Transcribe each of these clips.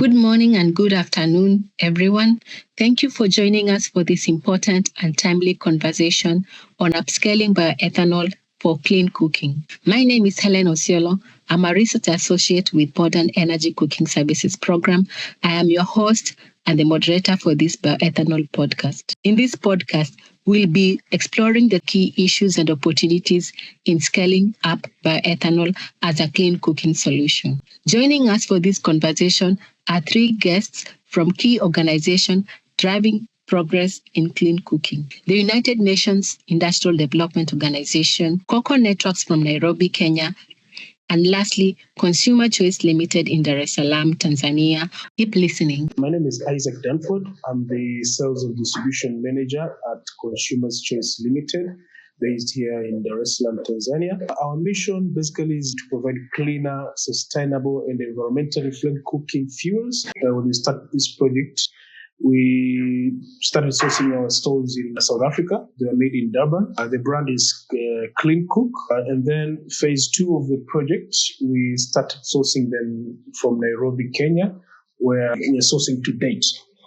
Good morning and good afternoon, everyone. Thank you for joining us for this important and timely conversation on upscaling bioethanol for clean cooking. My name is Helen Osiolo. I'm a research associate with Modern Energy Cooking Services Program. I am your host and the moderator for this bioethanol podcast. In this podcast, we'll be exploring the key issues and opportunities in scaling up bioethanol as a clean cooking solution. Joining us for this conversation are three guests from key organizations driving progress in clean cooking: the United Nations Industrial Development Organization, KOKO Networks from Nairobi, Kenya, and lastly, Consumer Choice Limited in Dar es Salaam, Tanzania. Keep listening. My name is Isaac Danford. I'm the Sales and Distribution Manager at Consumer Choice Limited, based here in Dar es Salaam, Tanzania. Our mission basically is to provide cleaner, sustainable, and environmentally friendly cooking fuels. When we started this project, we started sourcing our stoves in South Africa. They were made in Durban. The brand is Clean Cook. And then phase 2 of the project, we started sourcing them from Nairobi, Kenya, where we are sourcing to date.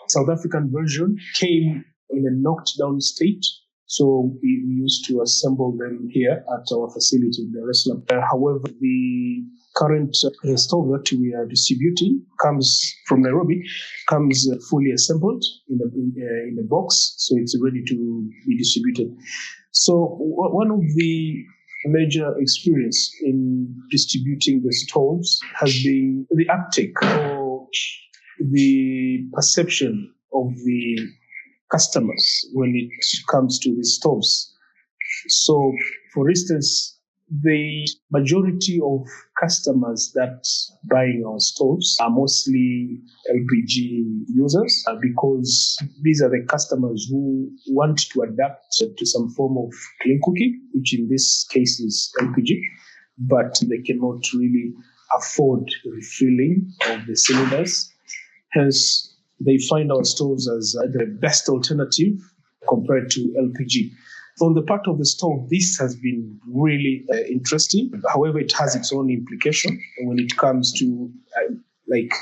South African version came in a knocked down state, so we used to assemble them here at our facility in Dar es Salaam. However, the current stove that we are distributing comes from Nairobi, comes fully assembled in a box, so it's ready to be distributed. So one of the major experience in distributing the stoves has been the uptake or the perception of the customers when it comes to the stoves. So, for instance, the majority of customers that buying our stoves are mostly LPG users because these are the customers who want to adapt to some form of clean cooking, which in this case is LPG, but they cannot really afford refilling of the cylinders. Hence, they find our stoves as the best alternative compared to LPG. On the part of the stove, this has been really interesting. However, it has its own implication when it comes to like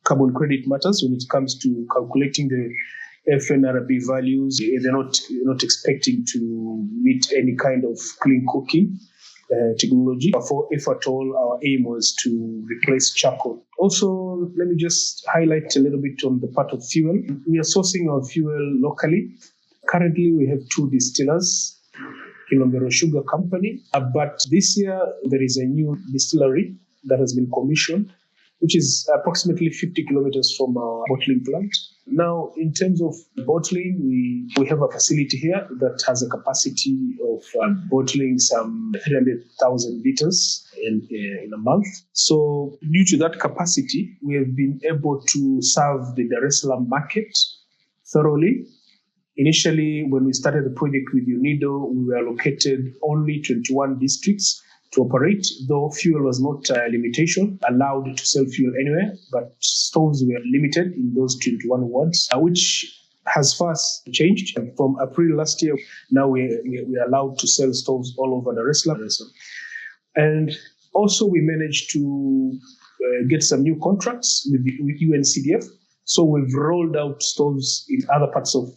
carbon credit matters, when it comes to calculating the FNRB values. They're not expecting to meet any kind of clean cooking technology. If at all, our aim was to replace charcoal. Also, let me just highlight a little bit on the part of fuel. We are sourcing our fuel locally. Currently, we have 2 distillers, Kilombero Sugar Company. But this year, there is a new distillery that has been commissioned, which is approximately 50 kilometers from our bottling plant. Now, in terms of bottling, we have a facility here that has a capacity of bottling some 300,000 liters in a month. So, due to that capacity, we have been able to serve the Dar es Salaam market thoroughly. Initially, when we started the project with UNIDO, we were allocated only 21 districts to operate, though fuel was not a limitation, allowed to sell fuel anywhere, but stoves were limited in those 21 wards, which has fast changed. From April last year, now we are allowed to sell stoves all over Dar es Salaam. And also we managed to get some new contracts with UNCDF. So we've rolled out stoves in other parts of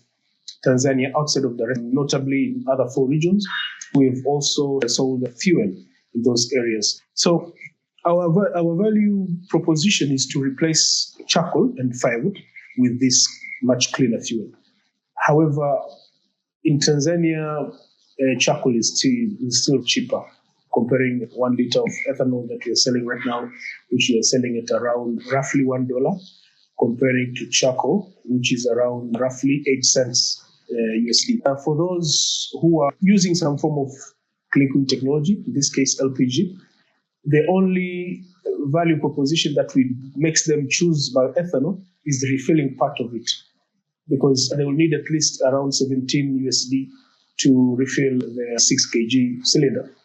Tanzania outside of Dar es Salaam, notably in other 4 regions. We've also sold fuel in those areas. So our value proposition is to replace charcoal and firewood with this much cleaner fuel. However, in Tanzania, charcoal is still cheaper, comparing 1 liter of ethanol that we are selling right now, which we are selling at around roughly $1, comparing to charcoal, which is around roughly 8 cents USD. For those who are using some form of clean cooking technology, in this case LPG, the only value proposition that makes them choose bioethanol is the refilling part of it, because they will need at least around 17 USD to refill their 6 kg cylinder.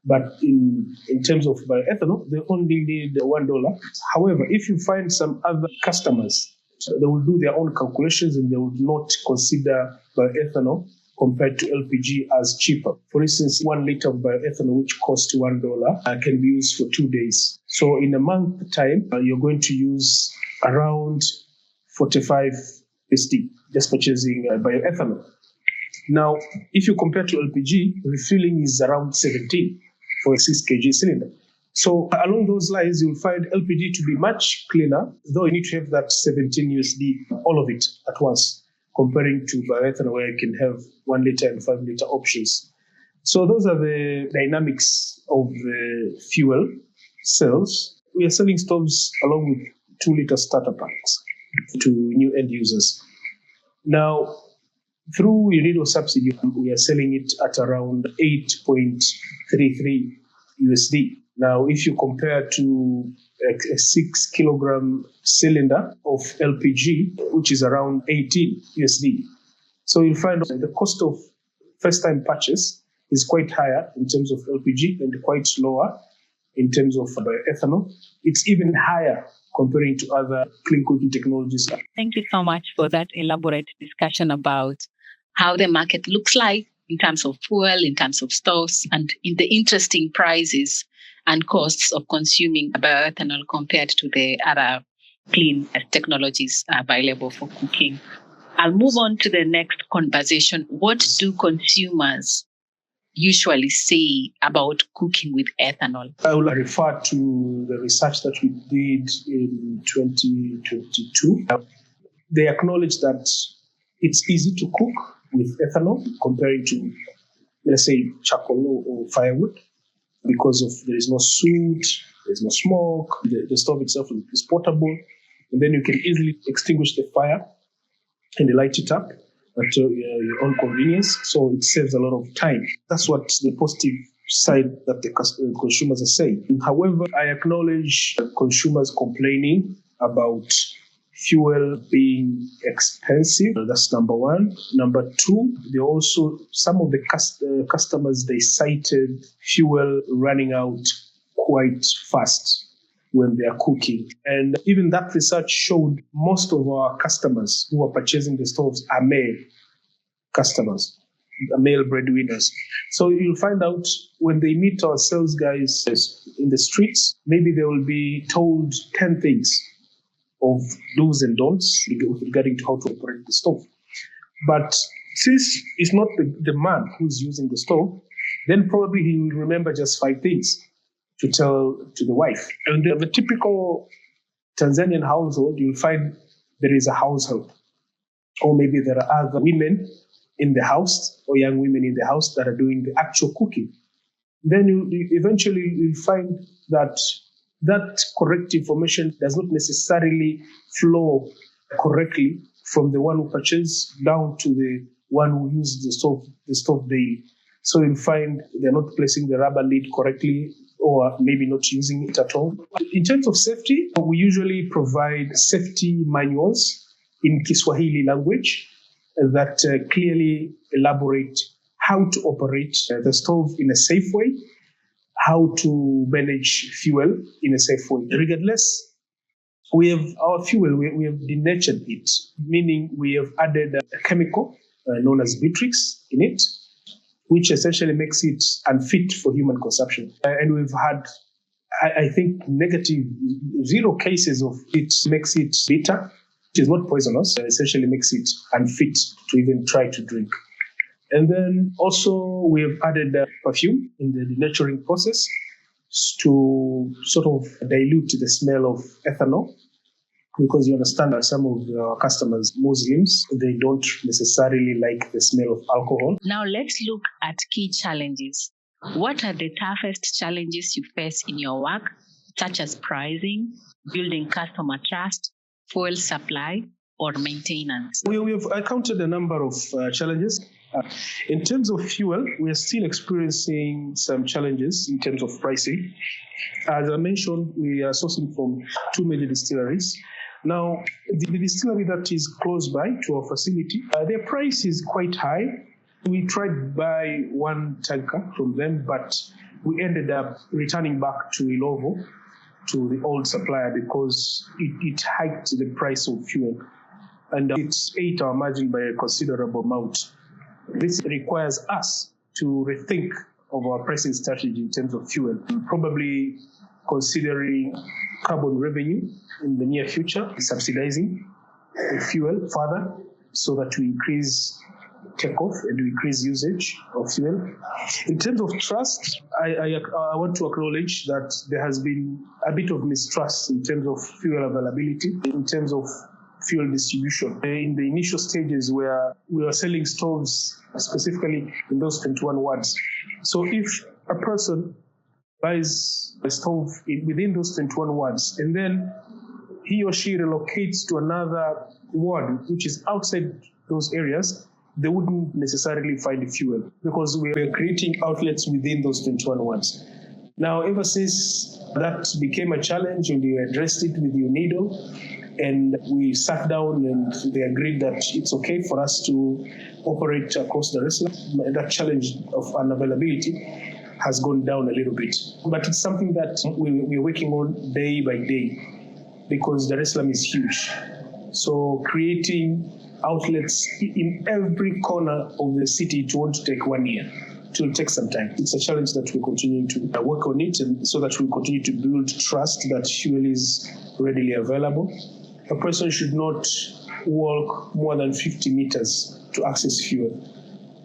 But in terms of bioethanol, they only need $1. However, if you find some other customers, they will do their own calculations and they will not consider bioethanol compared to LPG as cheaper. For instance, 1 liter of bioethanol, which costs $1, can be used for 2 days. So in a month time, you're going to use around 45 USD, just purchasing bioethanol. Now, if you compare to LPG, refueling is around 17 for a 6 kg cylinder. So along those lines, you'll find LPG to be much cleaner, though you need to have that 17 USD, all of it at once, comparing to bioethanol where you can have 1 liter and 5 liter options. So those are the dynamics of the fuel cells. We are selling stoves along with 2 liter starter packs to new end users. Now, through UNIDO subsidy, we are selling it at around 8.33 USD. Now, if you compare to a 6 kilogram cylinder of LPG, which is around 18 USD. So you'll find the cost of first-time purchase is quite higher in terms of LPG and quite lower in terms of bioethanol. It's even higher comparing to other clean cooking technologies. Thank you so much for that elaborate discussion about how the market looks like in terms of fuel, in terms of stoves, and in the interesting prices and costs of consuming bioethanol compared to the other clean technologies available for cooking. I'll move on to the next conversation. What do consumers usually say about cooking with ethanol? I will refer to the research that we did in 2022. They acknowledge that it's easy to cook with ethanol comparing to, let's say, charcoal or firewood, because of there is no soot, there's no smoke, the stove itself is portable, and then you can easily extinguish the fire and light it up at your own convenience. So it saves a lot of time. That's what the positive side that the consumers are saying. However, I acknowledge consumers complaining about fuel being expensive. That's number one. Number two, some of the customers, they cited fuel running out quite fast when they are cooking. And even that research showed most of our customers who are purchasing the stoves are male customers, male breadwinners. So you'll find out when they meet our sales guys in the streets, maybe they will be told 10 things of do's and don'ts regarding to how to operate the stove. But since it's not the man who's using the stove, then probably he will remember just 5 things to tell to the wife. And the typical Tanzanian household, you'll find there is a household, or maybe there are other women in the house or young women in the house that are doing the actual cooking. Then you'll find that correct information does not necessarily flow correctly from the one who purchased down to the one who uses the stove daily. So you'll find they're not placing the rubber lid correctly, or maybe not using it at all. In terms of safety, we usually provide safety manuals in Kiswahili language that clearly elaborate how to operate the stove in a safe way, how to manage fuel in a safe way. Regardless, we have our fuel, we have denatured it, meaning we have added a chemical known as Bitrix in it, which essentially makes it unfit for human consumption. And we've had, I think, zero cases of it. Makes it bitter, which is not poisonous, essentially makes it unfit to even try to drink. And then also we have added perfume in the denaturing process to sort of dilute the smell of ethanol, because you understand that some of our customers, Muslims, they don't necessarily like the smell of alcohol. Now let's look at key challenges. What are the toughest challenges you face in your work, such as pricing, building customer trust, fuel supply, or maintenance? We have counted a number of challenges. In terms of fuel, we are still experiencing some challenges in terms of pricing. As I mentioned, we are sourcing from 2 major distilleries. Now, the distillery that is close by to our facility, their price is quite high. We tried to buy 1 tanker from them, but we ended up returning back to Ilovo, to the old supplier, because it hiked the price of fuel. And it ate our margin by a considerable amount. This requires us to rethink of our pricing strategy in terms of fuel. Probably considering carbon revenue in the near future, subsidizing the fuel further so that we increase takeoff and we increase usage of fuel. In terms of trust, I want to acknowledge that there has been a bit of mistrust in terms of fuel availability, in terms of fuel distribution. In the initial stages where we were selling stoves, specifically in those 21 wards. So if a person buys a stove within those 21 wards, and then he or she relocates to another ward, which is outside those areas, they wouldn't necessarily find fuel because we are creating outlets within those 21 wards. Now, ever since that became a challenge and we addressed it with UNIDO, and we sat down and they agreed that it's okay for us to operate across Dar es Salaam, that challenge of unavailability has gone down a little bit. But it's something that we're working on day by day because Dar es Salaam is huge. So creating outlets in every corner of the city, it won't take 1 year. It will take some time. It's a challenge that we're continuing to work on it, and so that we continue to build trust that fuel is readily available. A person should not walk more than 50 meters to access fuel.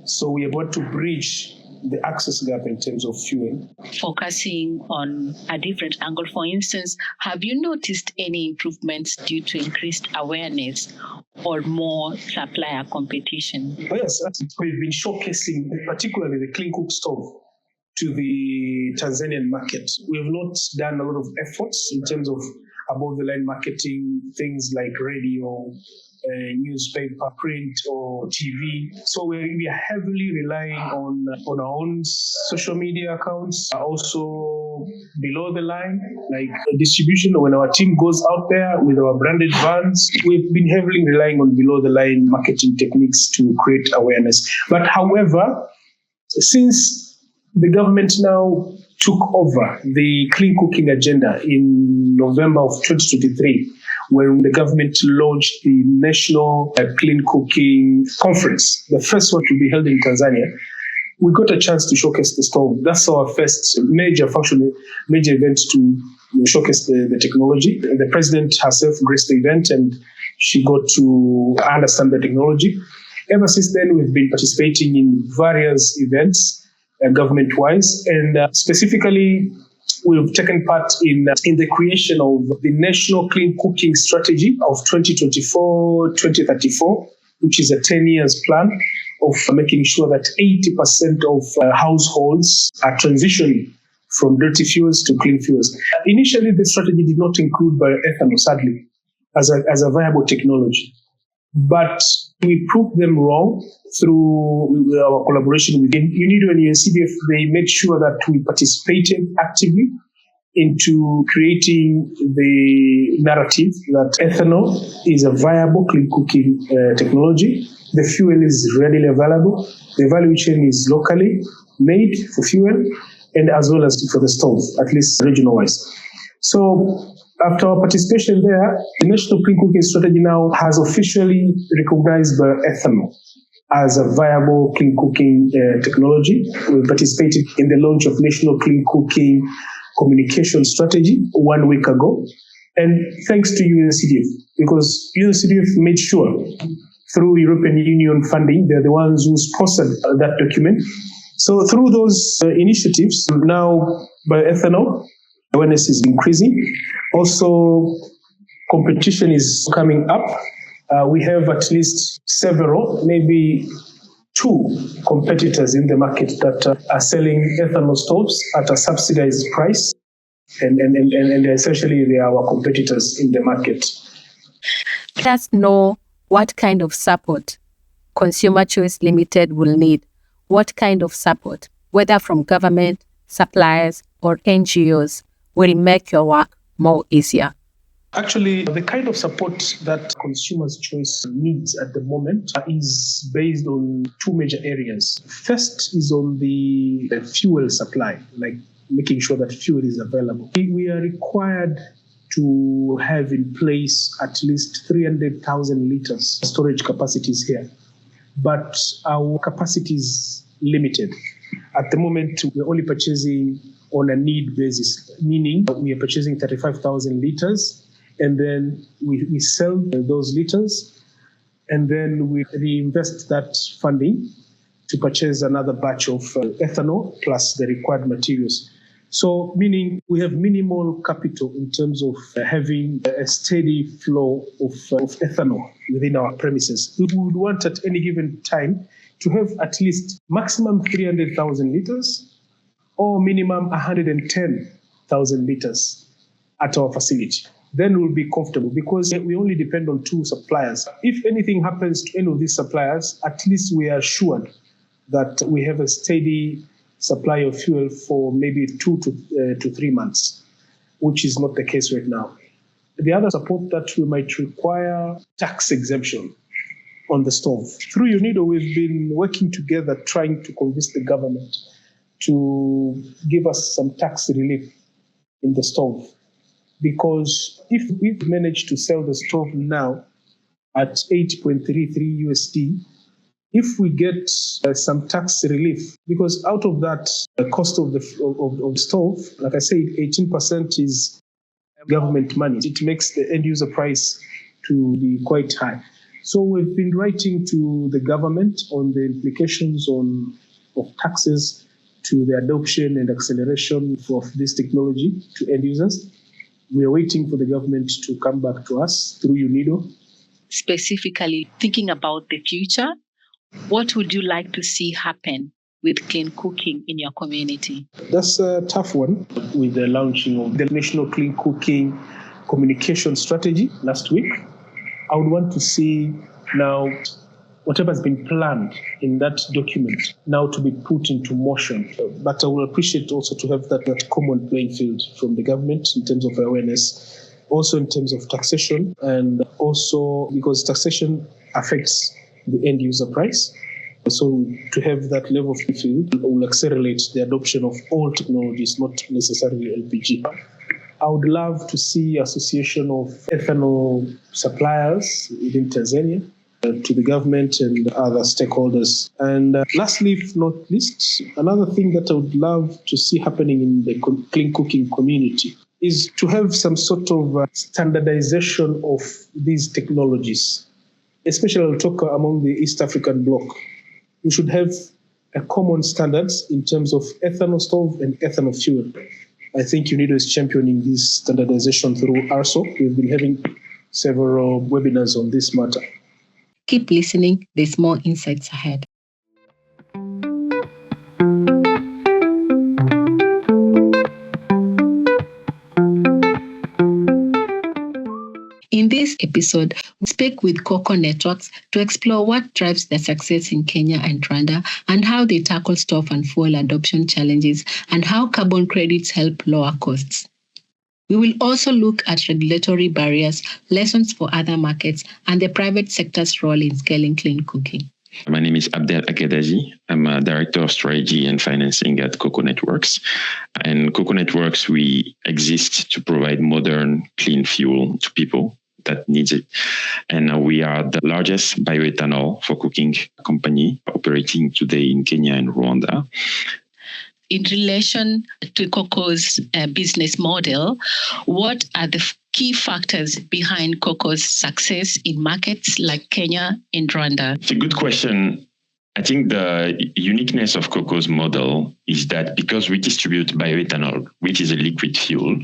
So we are about to bridge the access gap in terms of fuel. Focusing on a different angle, for instance, have you noticed any improvements due to increased awareness or more supplier competition? Oh, yes, we've been showcasing particularly the clean cook stove to the Tanzanian market. We have not done a lot of efforts in terms of above the line marketing, things like radio, newspaper, print, or TV. So we are heavily relying on our own social media accounts, also below the line, like distribution. When our team goes out there with our branded vans, we've been heavily relying on below the line marketing techniques to create awareness. But however, since the government now took over the clean cooking agenda in November of 2023, when the government launched the National Clean Cooking Conference, the first one to be held in Tanzania, we got a chance to showcase the stove. That's our first major event to showcase the technology. The president herself graced the event and she got to understand the technology. Ever since then, we've been participating in various events, government-wise, and specifically, we've taken part in the creation of the National Clean Cooking Strategy of 2024-2034, which is a 10 years plan of making sure that 80% of households are transitioning from dirty fuels to clean fuels. Initially, the strategy did not include bioethanol, sadly, as a viable technology. But we proved them wrong through our collaboration with UNIDO and UNCDF. They made sure that we participated actively into creating the narrative that ethanol is a viable clean cooking technology. The fuel is readily available. The value chain is locally made for fuel and as well as for the stove, at least regional-wise. So after our participation there, the National Clean Cooking Strategy now has officially recognized bioethanol as a viable clean cooking technology. We participated in the launch of National Clean Cooking Communication Strategy 1 week ago. And thanks to UNCDF, because UNCDF made sure through European Union funding, they're the ones who sponsored that document. So through those initiatives, now bioethanol awareness is increasing. Also, competition is coming up. We have at least several, maybe 2 competitors in the market that are selling ethanol stoves at a subsidized price. And essentially, they are our competitors in the market. Let us know what kind of support Consumer Choice Limited will need. What kind of support, whether from government, suppliers, or NGOs, will make your work more easier? Actually, the kind of support that Consumers Choice needs at the moment is based on 2 major areas. First is on the fuel supply, like making sure that fuel is available. We are required to have in place at least 300,000 liters storage capacities here. But our capacity is limited. At the moment, we're only purchasing on a need basis, meaning we are purchasing 35,000 liters, and then we sell those liters, and then we reinvest that funding to purchase another batch of ethanol plus the required materials. So meaning we have minimal capital in terms of having a steady flow of ethanol within our premises. We would want at any given time to have at least maximum 300,000 liters or minimum 110,000 liters at our facility. Then we'll be comfortable because we only depend on 2 suppliers. If anything happens to any of these suppliers, at least we are assured that we have a steady supply of fuel for maybe 2 to 3 months, which is not the case right now. The other support that we might require, tax exemption on the stove. Through UNIDO, we've been working together trying to convince the government to give us some tax relief in the stove. Because if we manage to sell the stove now at 8.33 USD, if we get some tax relief, because out of that cost of the stove, like I said, 18% is government money. It makes the end user price to be quite high. So we've been writing to the government on the implications of taxes to the adoption and acceleration of this technology to end users. We are waiting for the government to come back to us through UNIDO. Specifically thinking about the future, what would you like to see happen with clean cooking in your community? That's a tough one with the launching of the National Clean Cooking Communication Strategy last week. I would want to see now whatever has been planned in that document now to be put into motion. But I will appreciate also to have that common playing field from the government in terms of awareness, also in terms of taxation, and also because taxation affects the end user price. So to have that level of field will accelerate the adoption of all technologies, not necessarily LPG. I would love to see association of ethanol suppliers within Tanzania to the government and other stakeholders. And lastly, if not least, another thing that I would love to see happening in the clean cooking community is to have some sort of standardization of these technologies. Especially I'll talk among the East African bloc. We should have a common standards in terms of ethanol stove and ethanol fuel. I think UNIDO is championing this standardization through ARSO. We've been having several webinars on this matter. Keep listening, there's more insights ahead. In this episode, we speak with KOKO Networks to explore what drives their success in Kenya and Rwanda and how they tackle stove and fuel adoption challenges and how carbon credits help lower costs. We will also look at regulatory barriers, lessons for other markets, and the private sector's role in scaling clean cooking. My name is Abdel Akadaji. I'm a Director of Strategy and Financing at KOKO Networks. And KOKO Networks, we exist to provide modern, clean fuel to people that needs it. And we are the largest bioethanol for cooking company operating today in Kenya and Rwanda. In relation to KOKO's business model, what are the key factors behind KOKO's success in markets like Kenya and Rwanda? It's a good question. I think the uniqueness of KOKO's model is that because we distribute bioethanol, which is a liquid fuel,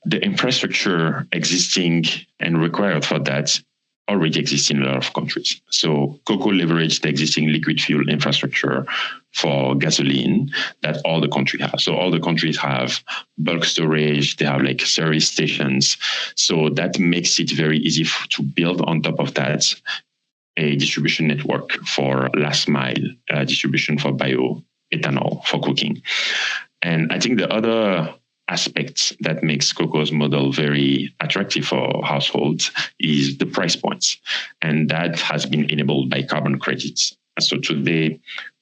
the infrastructure existing and required for that already exists in a lot of countries. So KOKO leveraged the existing liquid fuel infrastructure for gasoline that all the countries have. So all the countries have bulk storage, they have like service stations. So that makes it very easy to build on top of that a distribution network for last mile distribution for bioethanol for cooking. And I think the other aspects that makes KOKO's model very attractive for households is the price points. And that has been enabled by carbon credits. So today,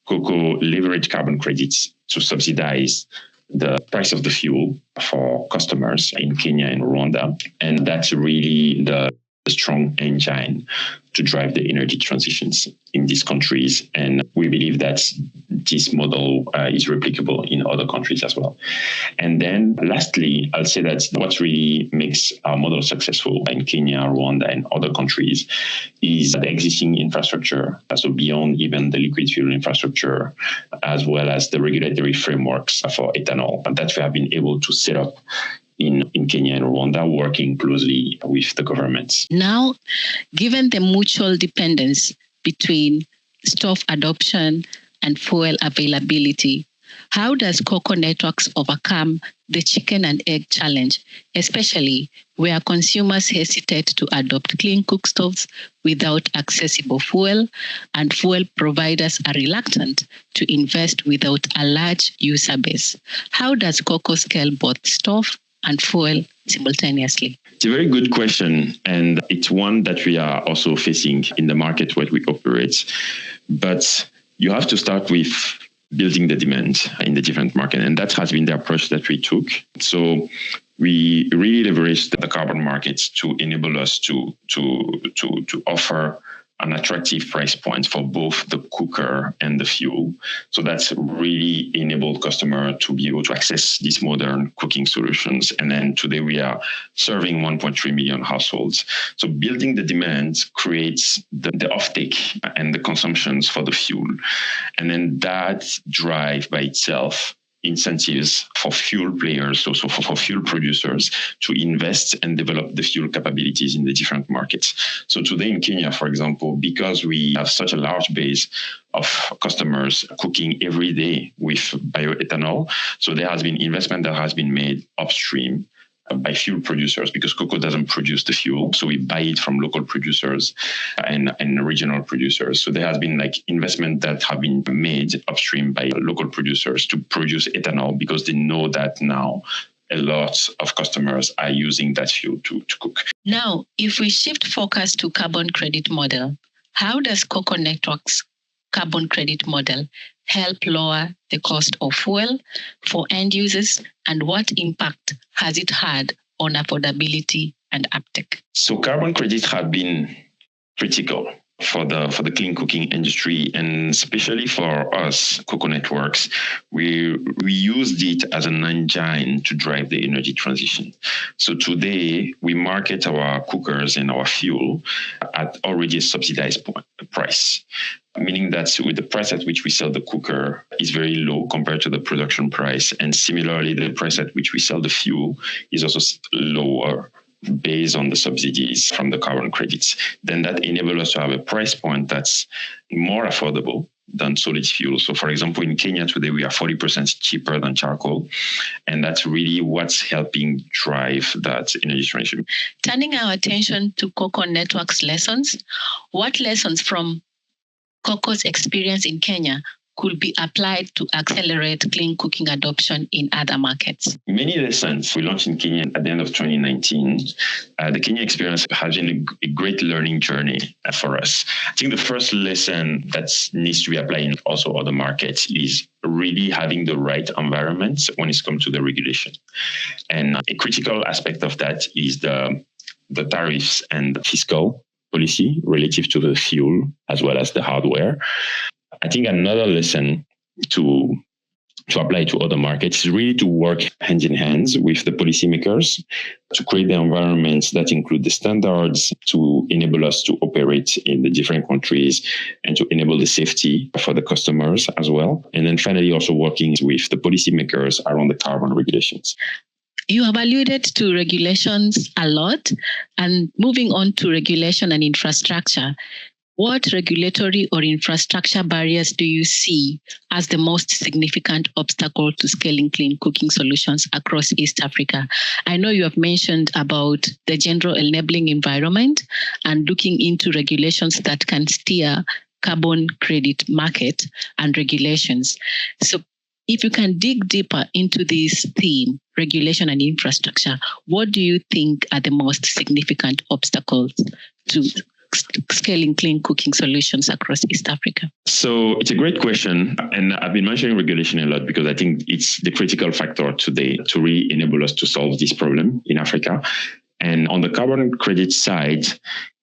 KOKO leverage carbon credits to subsidize the price of the fuel for customers in Kenya and Rwanda. And that's really the a strong engine to drive the energy transitions in these countries. And we believe that this model is replicable in other countries as well. And then lastly, I'll say that what really makes our model successful in Kenya, Rwanda, and other countries is the existing infrastructure. So beyond even the liquid fuel infrastructure, as well as the regulatory frameworks for ethanol that we have been able to set up in Kenya and Rwanda, working closely with the governments. Now, given the mutual dependence between stove adoption and fuel availability, how does KOKO Networks overcome the chicken and egg challenge, especially where consumers hesitate to adopt clean cook stoves without accessible fuel, and fuel providers are reluctant to invest without a large user base? How does KOKO scale both stove and fuel simultaneously? It's a very good question, and it's one that we are also facing in the market where we operate. But you have to start with building the demand in the different market, and that has been the approach that we took. So we really leveraged the carbon markets to enable us to offer an attractive price point for both the cooker and the fuel. So that's really enabled customer to be able to access these modern cooking solutions. And then today we are serving 1.3 million households. So building the demand creates the offtake and the consumptions for the fuel. And then that drive by itself incentives for fuel players, also for fuel producers to invest and develop the fuel capabilities in the different markets. So today in Kenya, for example, because we have such a large base of customers cooking every day with bioethanol, so there has been investment that has been made upstream by fuel producers, because KOKO doesn't produce the fuel. So we buy it from local producers and regional producers. So there has been investment that have been made upstream by local producers to produce ethanol, because they know that now a lot of customers are using that fuel to cook. Now, if we shift focus to carbon credit model, how does KOKO Networks carbon credit model help lower the cost of fuel for end users, and what impact has it had on affordability and uptake? So carbon credits have been critical for the clean cooking industry, and especially for us, KOKO Networks, we used it as an engine to drive the energy transition. So today we market our cookers and our fuel at already a subsidized price, meaning that with the price at which we sell the cooker is very low compared to the production price, and similarly the price at which we sell the fuel is also lower based on the subsidies from the carbon credits. Then that enables us to have a price point that's more affordable than solid fuel. So for example, in Kenya today, we are 40% cheaper than charcoal. And that's really what's helping drive that energy transition. Turning our attention to KOKO Networks lessons, what lessons from KOKO's experience in Kenya could be applied to accelerate clean cooking adoption in other markets? Many lessons. We launched in Kenya at the end of 2019. The Kenya experience has been a great learning journey for us. I think the first lesson that needs to be applied in also other markets is really having the right environment when it comes to the regulation. And a critical aspect of that is the tariffs and the fiscal policy relative to the fuel as well as the hardware. I think another lesson to apply to other markets is really to work hand in hand with the policymakers to create the environments that include the standards to enable us to operate in the different countries and to enable the safety for the customers as well. And then finally, also working with the policymakers around the carbon regulations. You have alluded to regulations a lot, and moving on to regulation and infrastructure. What regulatory or infrastructure barriers do you see as the most significant obstacle to scaling clean cooking solutions across East Africa? I know you have mentioned about the general enabling environment and looking into regulations that can steer carbon credit market and regulations. So if you can dig deeper into this theme, regulation and infrastructure, what do you think are the most significant obstacles to scaling clean cooking solutions across East Africa? So it's a great question. And I've been mentioning regulation a lot because I think it's the critical factor today to really enable us to solve this problem in Africa. And on the carbon credit side,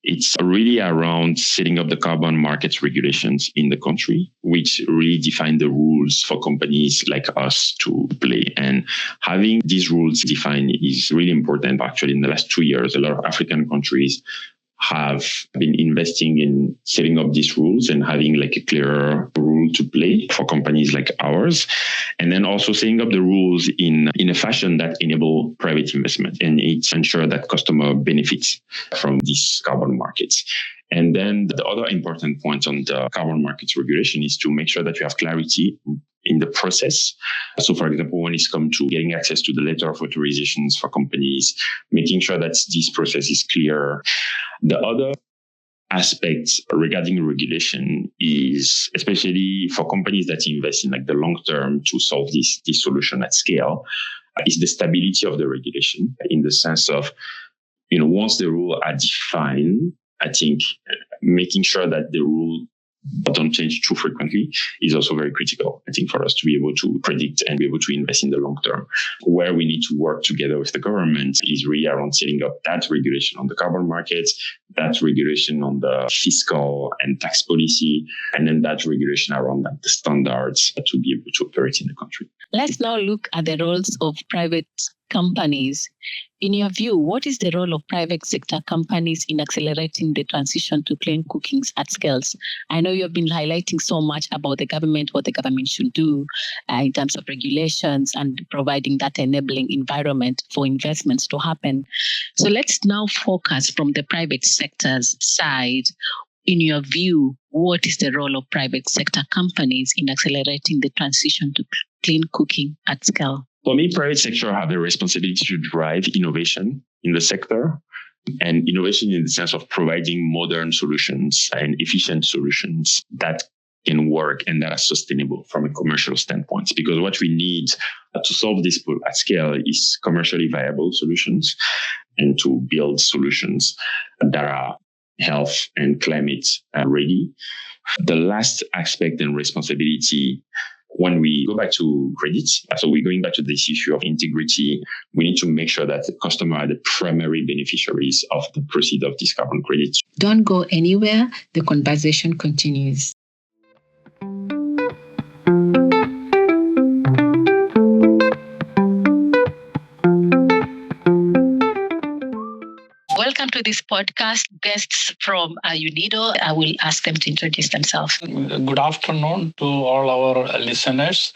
it's really around setting up the carbon markets regulations in the country, which really define the rules for companies like us to play. And having these rules defined is really important. Actually, in the last 2 years, a lot of African countries have been investing in setting up these rules and having like a clearer rule to play for companies like ours. And then also setting up the rules in a fashion that enable private investment, and it's ensure that customer benefits from these carbon markets. And then the other important point on the carbon markets regulation is to make sure that you have clarity in the process. So, for example, when it's come to getting access to the letter of authorizations for companies, making sure that this process is clear. The other aspect regarding regulation is, especially for companies that invest in like the long term to solve this solution at scale, is the stability of the regulation, in the sense of, once the rules are defined, I think making sure that the rule don't change too frequently is also very critical, I think, for us to be able to predict and be able to invest in the long term. Where we need to work together with the government is really around setting up that regulation on the carbon markets, that regulation on the fiscal and tax policy, and then that regulation around the standards to be able to operate in the country. Let's now look at the roles of private companies. In your view, what is the role of private sector companies in accelerating the transition to clean cooking at scales? I know you've been highlighting so much about the government, what the government should do in terms of regulations and providing that enabling environment for investments to happen. So let's now focus from the private sector's side. In your view, what is the role of private sector companies in accelerating the transition to clean cooking at scale? For me, private sector have a responsibility to drive innovation in the sector, and innovation in the sense of providing modern solutions and efficient solutions that can work and that are sustainable from a commercial standpoint. Because what we need to solve this at scale is commercially viable solutions, and to build solutions that are health and climate ready. The last aspect and responsibility, when we go back to credit, so we're going back to this issue of integrity, we need to make sure that the customer are the primary beneficiaries of the proceeds of this carbon credits. Don't go anywhere. The conversation continues. Welcome to this podcast. Guests from UNIDO, I will ask them to introduce themselves. Good afternoon to all our listeners.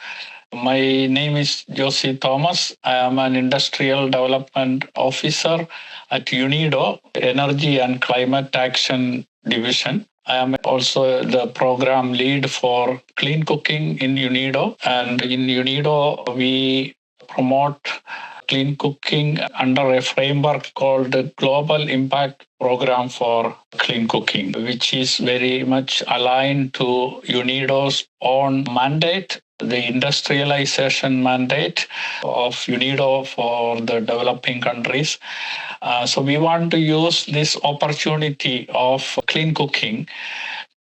My name is Josie Thomas. I am an Industrial Development Officer at UNIDO, Energy and Climate Action Division. I am also the program lead for clean cooking in UNIDO. And in UNIDO, we promote clean cooking under a framework called the Global Impact Programme for Clean Cooking, which is very much aligned to UNIDO's own mandate, the industrialization mandate of UNIDO for the developing countries. So we want to use this opportunity of clean cooking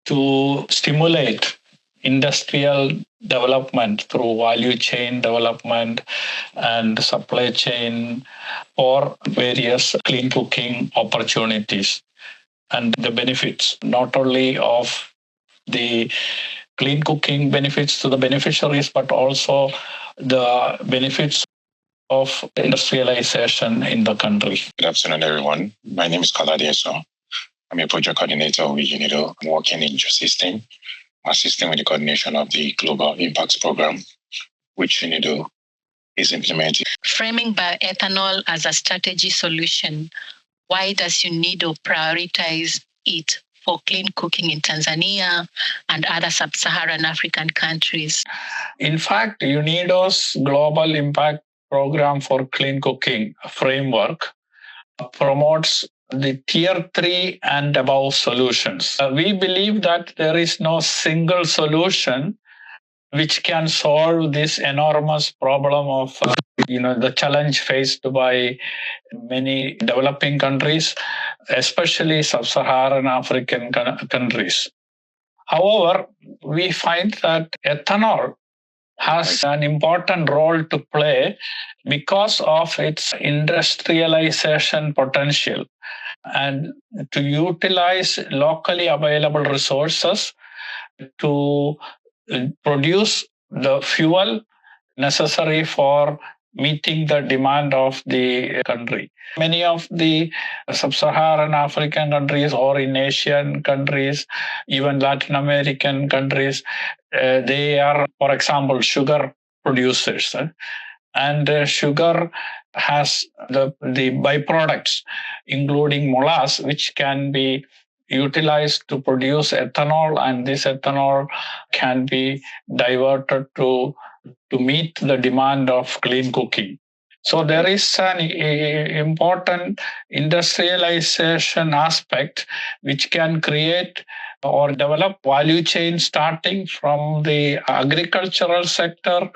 to stimulate industrial development through value chain development and supply chain for various clean cooking opportunities. And the benefits, not only of the clean cooking benefits to the beneficiaries, but also the benefits of industrialization in the country. Good afternoon, everyone. My name is Kaladieso. I'm a project coordinator with UNIDO. I'm working in System, assisting with the coordination of the Global Impacts Programme, which UNIDO is implementing. Framing bioethanol as a strategy solution, why does UNIDO prioritize it for clean cooking in Tanzania and other sub-Saharan African countries? In fact, UNIDO's Global Impact Programme for Clean Cooking framework promotes the tier 3 and above solutions. We believe that there is no single solution which can solve this enormous problem of the challenge faced by many developing countries, especially sub-Saharan African countries. However, we find that ethanol has an important role to play because of its industrialization potential and to utilize locally available resources to produce the fuel necessary for meeting the demand of the country. Many of the sub-Saharan African countries or in Asian countries, even Latin American countries, they are, for example, sugar producers. And sugar has the byproducts, including molasses, which can be utilized to produce ethanol, and this ethanol can be diverted to meet the demand of clean cooking. So there is an important industrialization aspect which can create or develop value chain starting from the agricultural sector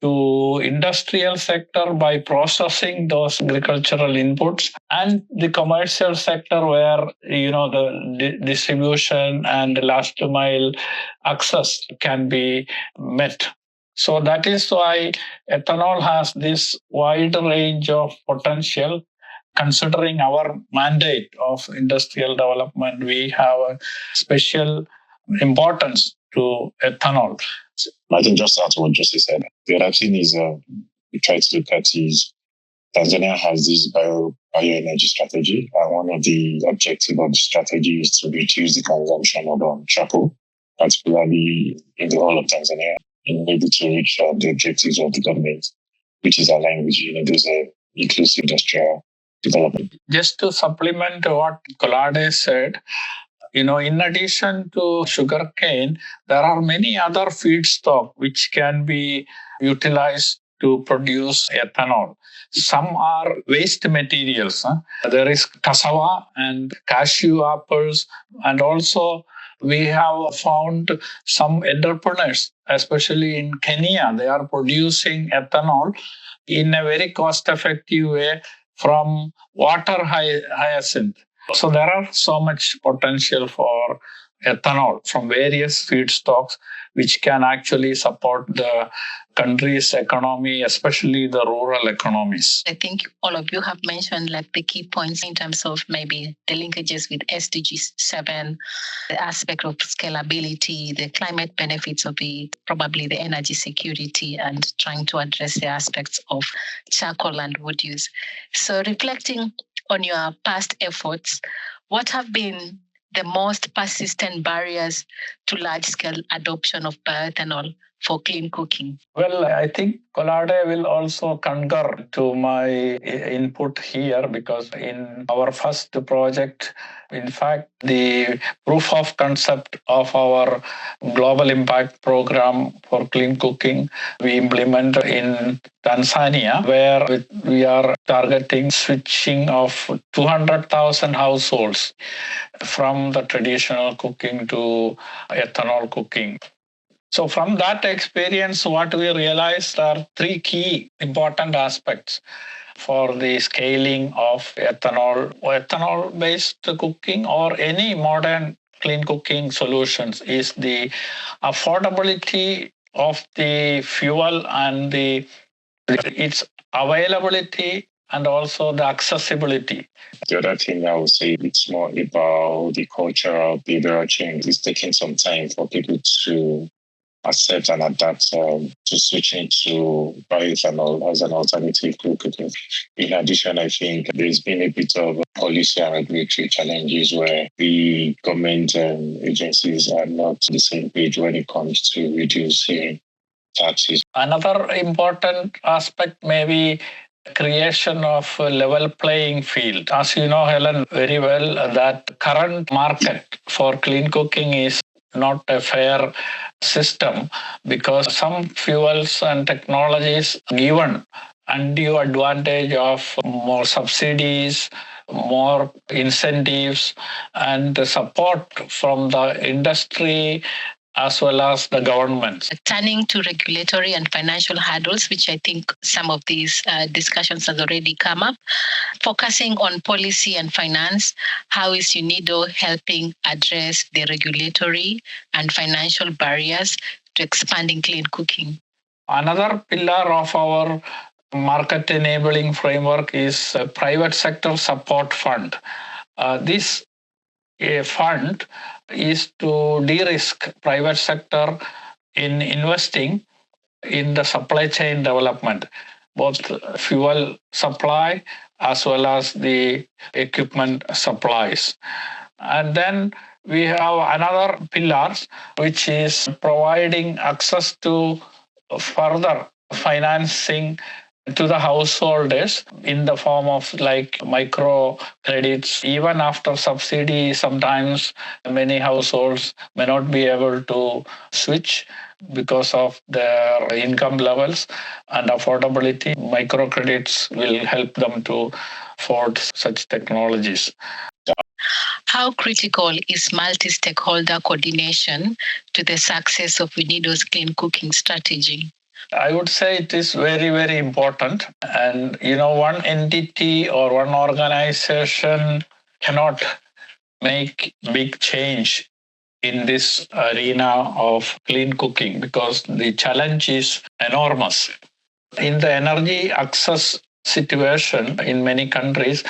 to industrial sector by processing those agricultural inputs, and the commercial sector where the distribution and last mile access can be met. So that is why ethanol has this wide range of potential. Considering our mandate of industrial development, we have a special importance to ethanol. I think just that's what Jesse said. The other thing is we try to look at is Tanzania has this bioenergy strategy, and one of the objectives of the strategy is to reduce the consumption of charcoal, particularly in the whole of Tanzania, in order to reach the objectives of the government, which is aligned with those inclusive industrial development. Just to supplement what Kolade said, in addition to sugarcane, there are many other feedstock which can be utilized to produce ethanol. Some are waste materials. There is cassava and cashew apples, and also we have found some entrepreneurs, especially in Kenya, they are producing ethanol in a very cost-effective way from water hyacinth. So there are so much potential for ethanol from various feedstocks, which can actually support the country's economy, especially the rural economies. I think all of you have mentioned the key points in terms of maybe the linkages with SDG 7, the aspect of scalability, the climate benefits of it, probably the energy security, and trying to address the aspects of charcoal and wood use. So reflecting on your past efforts, what have been the most persistent barriers to large-scale adoption of bioethanol for clean cooking? Well, I think Kolade will also concur to my input here, because in our first project, in fact, the proof of concept of our global impact program for clean cooking, we implement in Tanzania, where we are targeting switching of 200,000 households from the traditional cooking to ethanol cooking. So from that experience, what we realized are three key important aspects for the scaling of ethanol-based cooking or any modern clean cooking solutions is the affordability of the fuel and its availability and also the accessibility. The other thing I would say, it's more about the cultural behavioral change. It's taking some time for people to accept and adapt to switching to bioethanol as an alternative to cooking. In addition, I think there's been a bit of policy and regulatory challenges where the government agencies are not on the same page when it comes to reducing taxes. Another important aspect may be creation of a level playing field. As you know, Helen, very well, that current market for clean cooking is not a fair system, because some fuels and technologies given undue advantage of more subsidies, more incentives, and support from the industry as well as the government. Turning to regulatory and financial hurdles, which I think some of these discussions has already come up, focusing on policy and finance, how is UNIDO helping address the regulatory and financial barriers to expanding clean cooking? Another pillar of our market enabling framework is a private sector support fund. This fund is to de-risk private sector in investing in the supply chain development, both fuel supply as well as the equipment supplies. And then we have another pillar, which is providing access to further financing to the householders in the form of like micro credits. Even after subsidy, sometimes many households may not be able to switch because of their income levels and affordability. Microcredits will help them to afford such technologies. How critical is multi-stakeholder coordination to the success of UNIDO's clean cooking strategy? I would say it is very, very important. And, one entity or one organization cannot make big change in this arena of clean cooking because the challenge is enormous. In the energy access situation in many countries,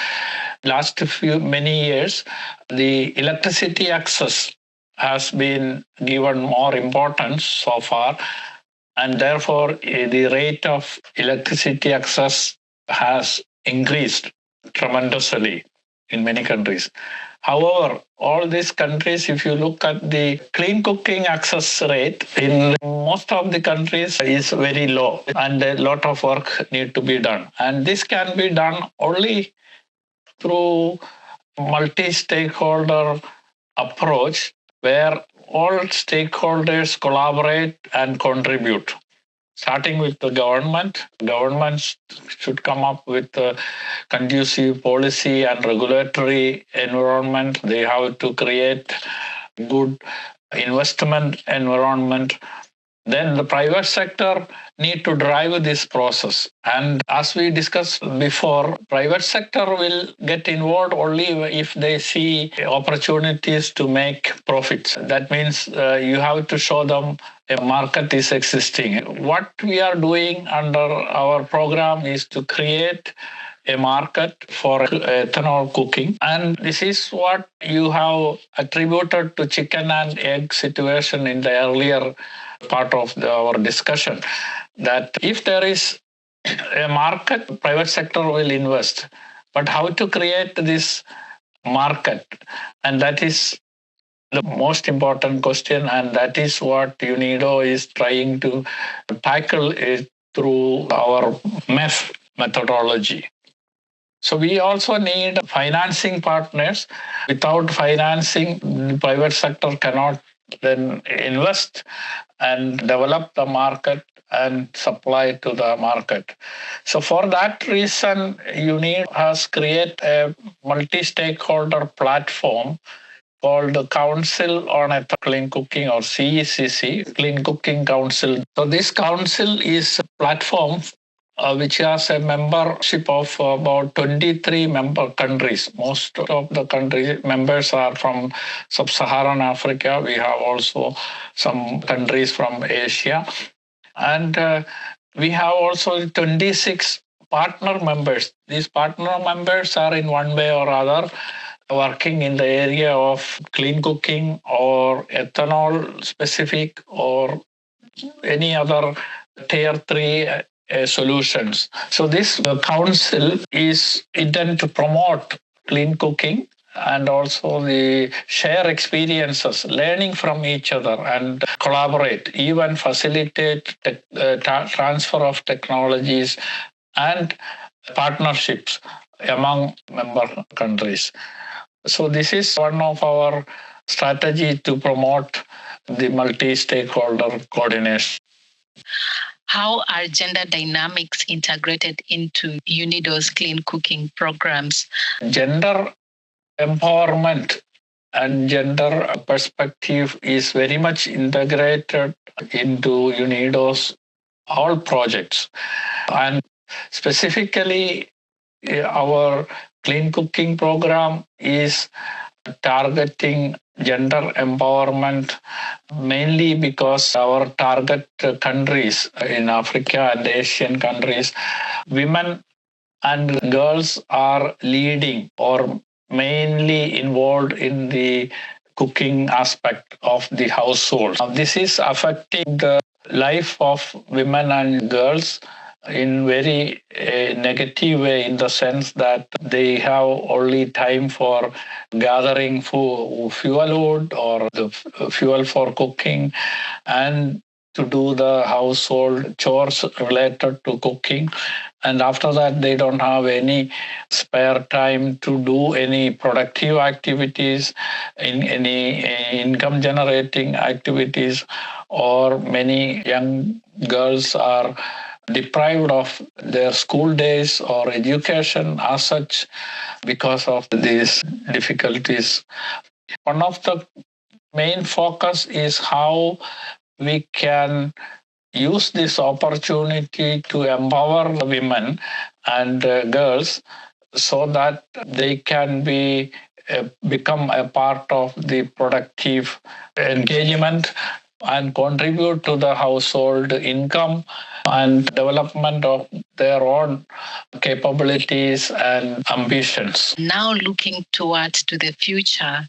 last many years, the electricity access has been given more importance so far, and therefore the rate of electricity access has increased tremendously in many countries. However, all these countries, if you look at the clean cooking access rate in most of the countries is very low, and a lot of work need to be done. And this can be done only through multi-stakeholder approach where all stakeholders collaborate and contribute. Starting with the government, governments should come up with a conducive policy and regulatory environment. They have to create good investment environment. Then the private sector need to drive this process. And as we discussed before, private sector will get involved only if they see opportunities to make profits. That means you have to show them a market is existing. What we are doing under our program is to create a market for ethanol cooking. And this is what you have attributed to chicken and egg situation in the earlier part of our discussion, that if there is a market, private sector will invest. But how to create this market? And that is the most important question, and that is what UNIDO is trying to tackle it through our MEF methodology. So we also need financing partners. Without financing, the private sector cannot then invest and develop the market and supply to the market. So for that reason, UNIDO has created a multi-stakeholder platform called the Council on Clean Cooking, or CECC, Clean Cooking Council. So this council is a platform which has a membership of about 23 member countries. Most of the country members are from sub-Saharan Africa. We have also some countries from Asia. And we have also 26 partner members. These partner members are in one way or other working in the area of clean cooking or ethanol specific or any other tier 3 solutions. So this council is intended to promote clean cooking and also the share experiences, learning from each other and collaborate, even facilitate transfer of technologies and partnerships among member countries. So this is one of our strategy to promote the multi-stakeholder coordination. How are gender dynamics integrated into UNIDO's clean cooking programs? Gender empowerment and gender perspective is very much integrated into UNIDO's all projects. And specifically, our clean cooking program is targeting gender empowerment, mainly because our target countries in Africa and Asian countries, women and girls are leading or mainly involved in the cooking aspect of the household. Now, this is affecting the life of women and girls in very negative way, in the sense that they have only time for gathering fuel wood or the fuel for cooking, and to do the household chores related to cooking. And after that, they don't have any spare time to do any productive activities, in any income generating activities, or many young girls are deprived of their school days or education as such because of these difficulties. One of the main focus is how we can use this opportunity to empower the women and girls so that they can become a part of the productive engagement and contribute to the household income and development of their own capabilities and ambitions. Now looking towards to the future,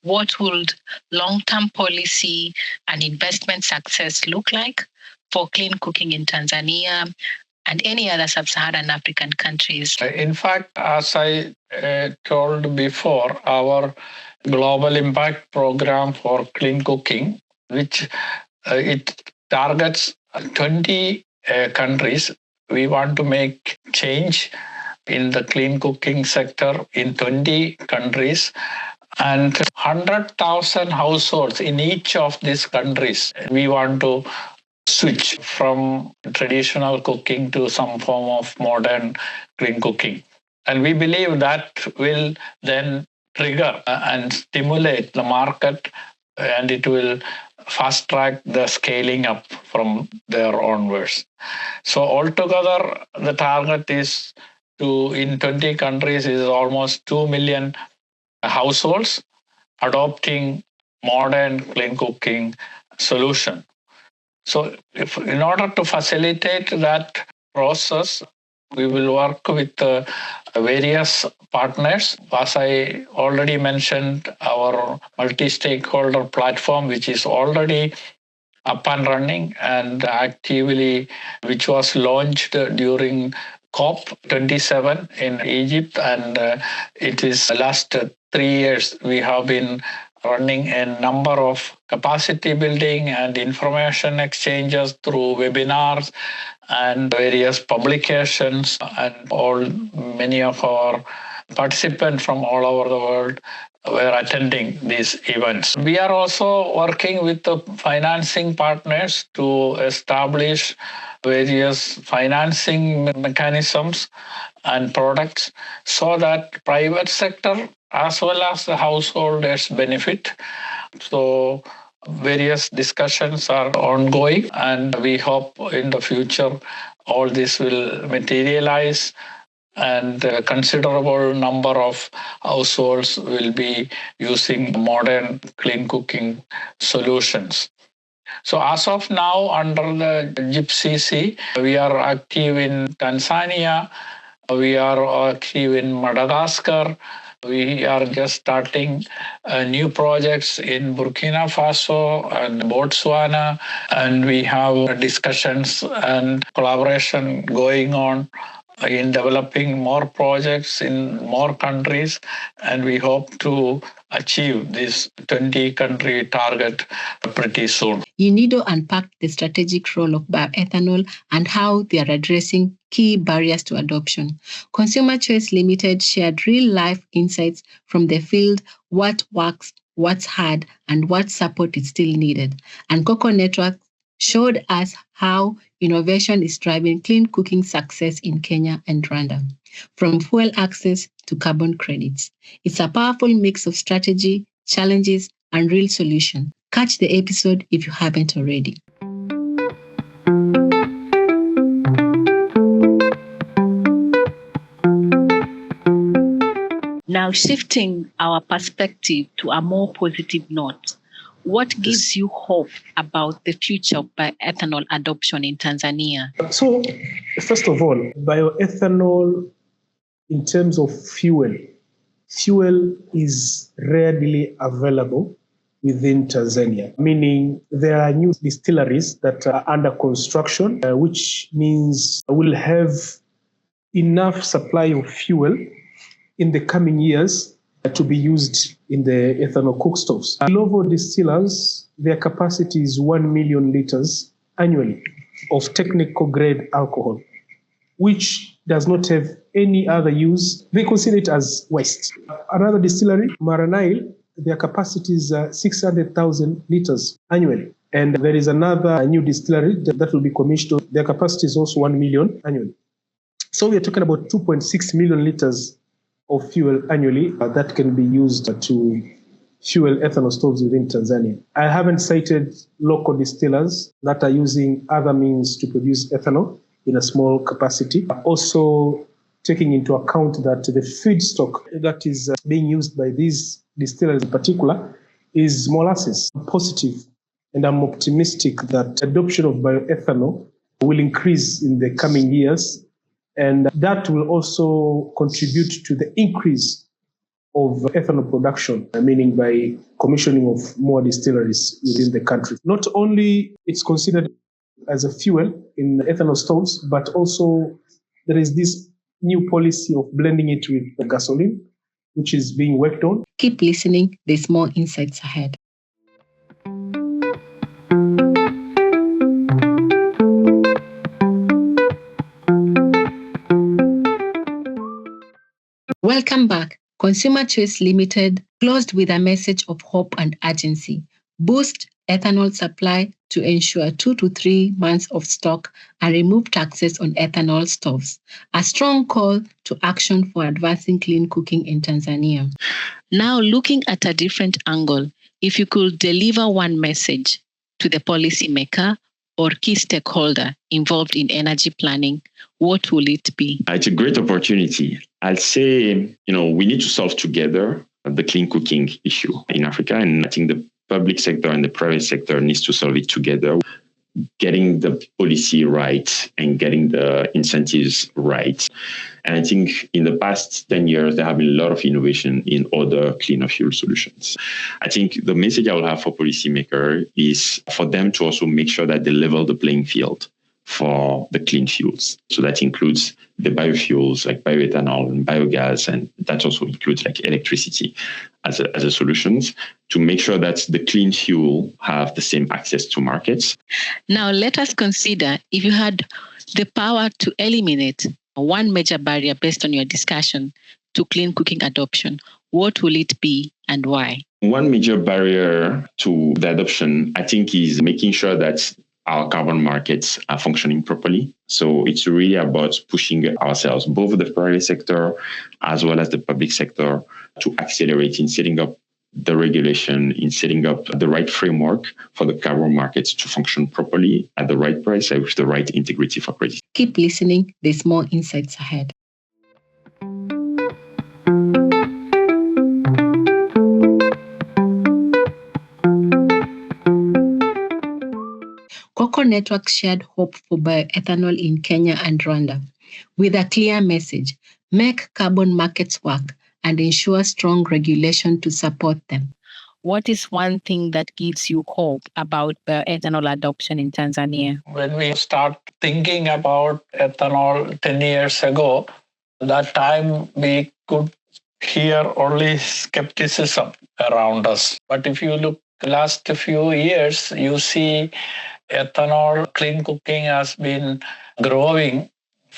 what would long-term policy and investment success look like for clean cooking in Tanzania and any other sub-Saharan African countries? In fact, as I told before, our global impact program for clean cooking, which it targets 20 countries. We want to make change in the clean cooking sector in 20 countries, and 100,000 households in each of these countries. We want to switch from traditional cooking to some form of modern clean cooking. And we believe that will then trigger and stimulate the market, and it will fast track the scaling up from there onwards. So altogether, the target is to, in 20 countries, is almost 2 million households adopting modern clean cooking solution. So in order to facilitate that process, we will work with various partners. As I already mentioned, our multi-stakeholder platform, which is already up and running and actively, which was launched during COP27 in Egypt, and it is last 3 years we have been running a number of capacity building and information exchanges through webinars and various publications, and many of our participants from all over the world were attending these events. We are also working with the financing partners to establish various financing mechanisms and products so that private sector as well as the householders benefit. So various discussions are ongoing, and we hope in the future all this will materialize and a considerable number of households will be using modern clean cooking solutions. So as of now, under the GIPCC, we are active in Tanzania, we are active in Madagascar, we are just starting new projects in Burkina Faso and Botswana, and we have discussions and collaboration going on in developing more projects in more countries, and we hope to achieve this 20-country target pretty soon. UNIDO unpacked the strategic role of bioethanol and how they are addressing key barriers to adoption. Consumer Choice Limited shared real-life insights from the field, what works, what's hard, and what support is still needed. And KOKO Networks showed us how innovation is driving clean cooking success in Kenya and Rwanda, from fuel access to carbon credits. It's a powerful mix of strategy, challenges, and real solution. Catch the episode if you haven't already. Now, shifting our perspective to a more positive note, what gives you hope about the future of bioethanol adoption in Tanzania? So, first of all, bioethanol, in terms of fuel is readily available within Tanzania, meaning there are new distilleries that are under construction, which means we'll have enough supply of fuel in the coming years to be used in the ethanol cookstoves. Local distillers, their capacity is 1 million liters annually of technical grade alcohol, which does not have any other use. They consider it as waste. Another distillery, Maranail, their capacity is 600,000 liters annually. And there is another new distillery that will be commissioned. Their capacity is also 1 million annually. So we are talking about 2.6 million liters of fuel annually that can be used to fuel ethanol stoves within Tanzania. I haven't cited local distillers that are using other means to produce ethanol in a small capacity. Also taking into account that the feedstock that is being used by these distillers in particular is molasses. I'm positive, and I'm optimistic that adoption of bioethanol will increase in the coming years, and that will also contribute to the increase of ethanol production, meaning by commissioning of more distilleries within the country. Not only it's considered as a fuel in ethanol stoves, but also there is this new policy of blending it with gasoline, which is being worked on. Keep listening, there's more insights ahead. Welcome back. Consumer Choice Limited closed with a message of hope and urgency. Boost ethanol supply to ensure 2 to 3 months of stock and remove taxes on ethanol stoves. A strong call to action for advancing clean cooking in Tanzania. Now, looking at a different angle, if you could deliver one message to the policymaker or key stakeholder involved in energy planning, what will it be? It's a great opportunity. I'll say, we need to solve together the clean cooking issue in Africa. And I think the public sector and the private sector needs to solve it together, getting the policy right and getting the incentives right. And I think in the past 10 years, there have been a lot of innovation in other cleaner fuel solutions. I think the message I will have for policymakers is for them to also make sure that they level the playing field for the clean fuels. So that includes the biofuels like bioethanol and biogas, and that also includes like electricity as a solutions to make sure that the clean fuel have the same access to markets. Now let us consider if you had the power to eliminate one major barrier based on your discussion to clean cooking adoption, what will it be and why? One major barrier to the adoption, I think, is making sure that our carbon markets are functioning properly. So it's really about pushing ourselves, both the private sector as well as the public sector, to accelerate in setting up the regulation, in setting up the right framework for the carbon markets to function properly at the right price and with the right integrity for credit. Keep listening, there's more insights ahead. KOKO Networks shared hope for bioethanol in Kenya and Rwanda with a clear message: make carbon markets work and ensure strong regulation to support them. What is one thing that gives you hope about bioethanol adoption in Tanzania? When we start thinking about ethanol 10 years ago, that time we could hear only skepticism around us. But if you look the last few years, you see ethanol clean cooking has been growing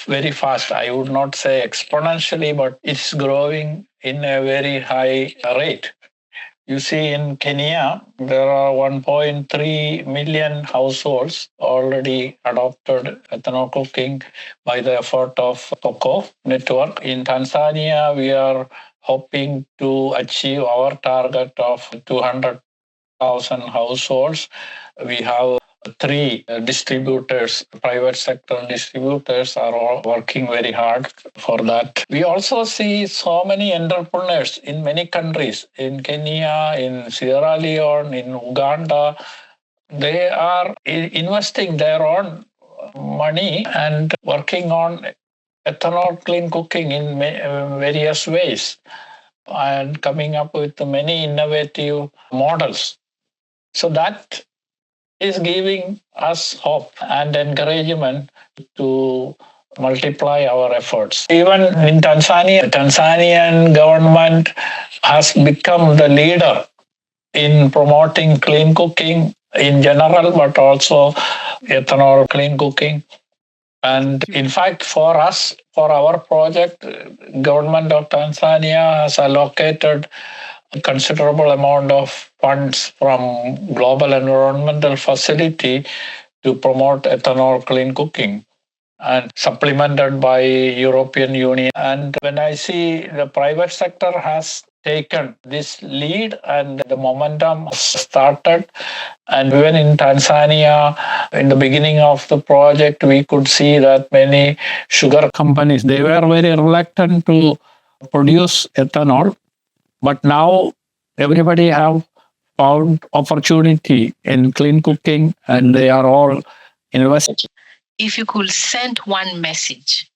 very fast. I would not say exponentially, but it's growing in a very high rate. You see, in Kenya, there are 1.3 million households already adopted ethanol cooking by the effort of KOKO Network. In Tanzania, we are hoping to achieve our target of 200,000 households. We have three distributors, private sector distributors, are all working very hard for that. We also see so many entrepreneurs in many countries, in Kenya, in Sierra Leone, in Uganda. They are investing their own money and working on ethanol clean cooking in various ways and coming up with many innovative models. So that is giving us hope and encouragement to multiply our efforts. Even in Tanzania, the Tanzanian government has become the leader in promoting clean cooking in general, but also ethanol clean cooking. And in fact, for us, for our project, government of Tanzania has allocated a considerable amount of funds from Global Environmental Facility to promote ethanol clean cooking, and supplemented by European Union. And when I see the private sector has taken this lead and the momentum started, and even in Tanzania, in the beginning of the project, we could see that many sugar companies, they were very reluctant to produce ethanol, but now everybody have found opportunity in clean cooking and they are all investing. If you could send one message,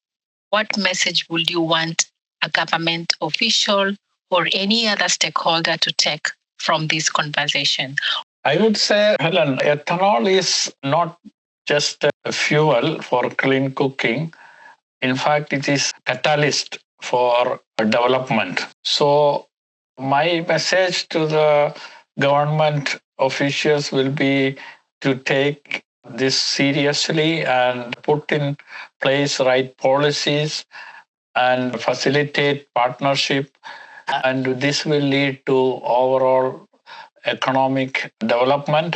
what message would you want a government official or any other stakeholder to take from this conversation? I would say, Helen, ethanol is not just a fuel for clean cooking. In fact, it is a catalyst for development. So my message to the government officials will be to take this seriously and put in place right policies and facilitate partnership. And this will lead to overall economic development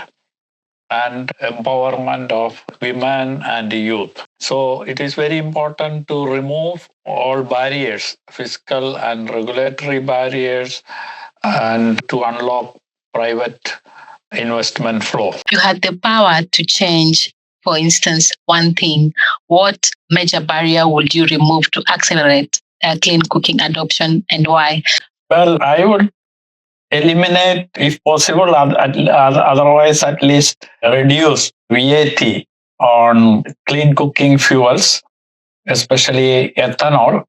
and empowerment of women and youth. So it is very important to remove all barriers, fiscal and regulatory barriers, and to unlock private investment flow. You had the power to change, for instance, one thing. What major barrier would you remove to accelerate clean cooking adoption, and why? Well, I would eliminate, if possible, otherwise at least reduce VAT on clean cooking fuels, especially ethanol,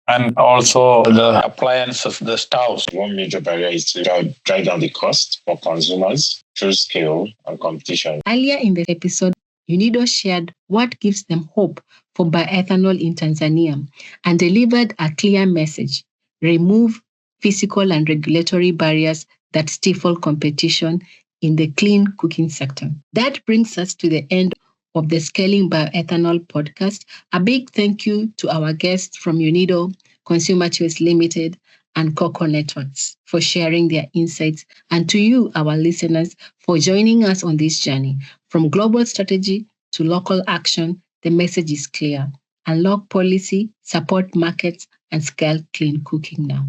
and also the appliances, the stoves. One major barrier is to drive down the cost for consumers through scale and competition. Earlier in the episode, UNIDO shared what gives them hope for bioethanol in Tanzania and delivered a clear message: remove physical and regulatory barriers that stifle competition in the clean cooking sector. That brings us to the end of the Scaling Bioethanol podcast. A big thank you to our guests from UNIDO, Consumer Choice Limited, and KOKO Networks for sharing their insights, and to you, our listeners, for joining us on this journey. From global strategy to local action, the message is clear: unlock policy, support markets, and scale clean cooking now.